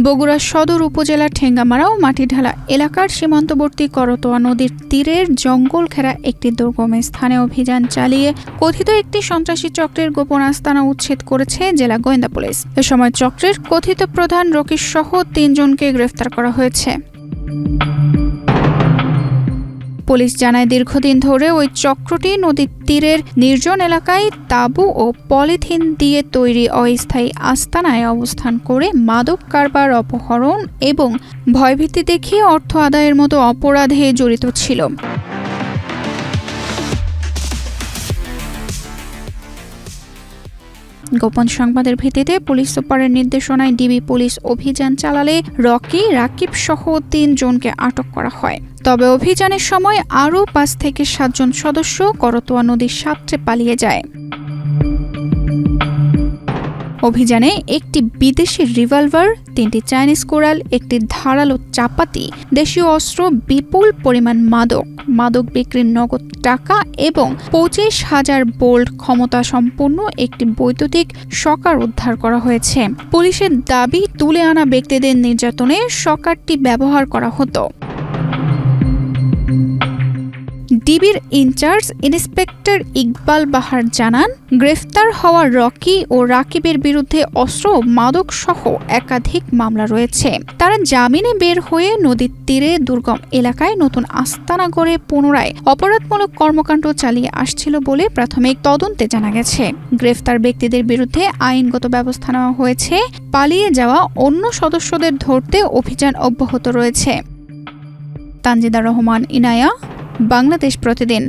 বগুড়া সদর উপজেলার ঠেঙ্গামারা ও মাটিঢালা এলাকার সীমান্তবর্তী করতোয়া নদীর তীরের জঙ্গল ঘেরা একটি দুর্গম স্থানে অভিযান চালিয়ে কথিত একটি সন্ত্রাসী চক্রের গোপন আস্তানা উচ্ছেদ করেছে জেলা গোয়েন্দা পুলিশ। এ সময় চক্রের কথিত প্রধান রকিস সহ ৩ জনকে গ্রেফতার করা হয়েছে। পুলিশ জানায়, দীর্ঘদিন ধরে ওই চক্রটি নদীর তীরের নির্জন এলাকায় তাঁবু ও পলিথিন দিয়ে তৈরি অস্থায়ী আস্তানায় অবস্থান করে মাদক কারবার, অপহরণ এবং ভয়ভীতি দেখিয়ে অর্থ আদায়ের মতো অপরাধে জড়িত ছিল। গোপন সংবাদের ভিত্তিতে পুলিশ সুপারের নির্দেশনায় ডিবি পুলিশ অভিযান চালালে রকি, রাকিব সহ ৩ জনকে আটক করা হয়। তবে অভিযানের সময় আরও ৫ থেকে ৭ জন সদস্য করতোয়া নদীর সাঁতরে পালিয়ে যায়। অভিযানে একটি বিদেশি রিভলভার, ৩টি চাইনিজ কোরাল, একটি ধারালো চাপাতি, দেশীয় অস্ত্র, বিপুল পরিমাণ মাদক বিক্রির নগদ টাকা এবং ২৫,০০০ ভোল্ট ক্ষমতা সম্পন্ন একটি বৈদ্যুতিক শকার উদ্ধার করা হয়েছে। পুলিশের দাবি, তুলে আনা ব্যক্তিদের নির্যাতনে শকারটি ব্যবহার করা হতো। ডিবির ইনচার্জ ইন্সপেক্টর ইকবাল বাহার জানান, গ্রেফতার হওয়া রকি ও রাকিবের বিরুদ্ধে অস্ত্র, মাদক সহ একাধিক মামলা রয়েছে। তারা জামিনে বের হয়ে নদীর তীরে দুর্গম এলাকায় নতুন আস্তানা গড়ে পুনরায় অপরাধমূলক কর্মকাণ্ড চালিয়ে আসছিল বলে প্রাথমিক তদন্তে জানা গেছে। গ্রেফতার ব্যক্তিদের বিরুদ্ধে আইনগত ব্যবস্থা নেওয়া হয়েছে। পালিয়ে যাওয়া অন্য সদস্যদের ধরতে অভিযান অব্যাহত রয়েছে। তানজিদা রহমান, ইনায়া, বাংলাদেশ প্রতিদিন।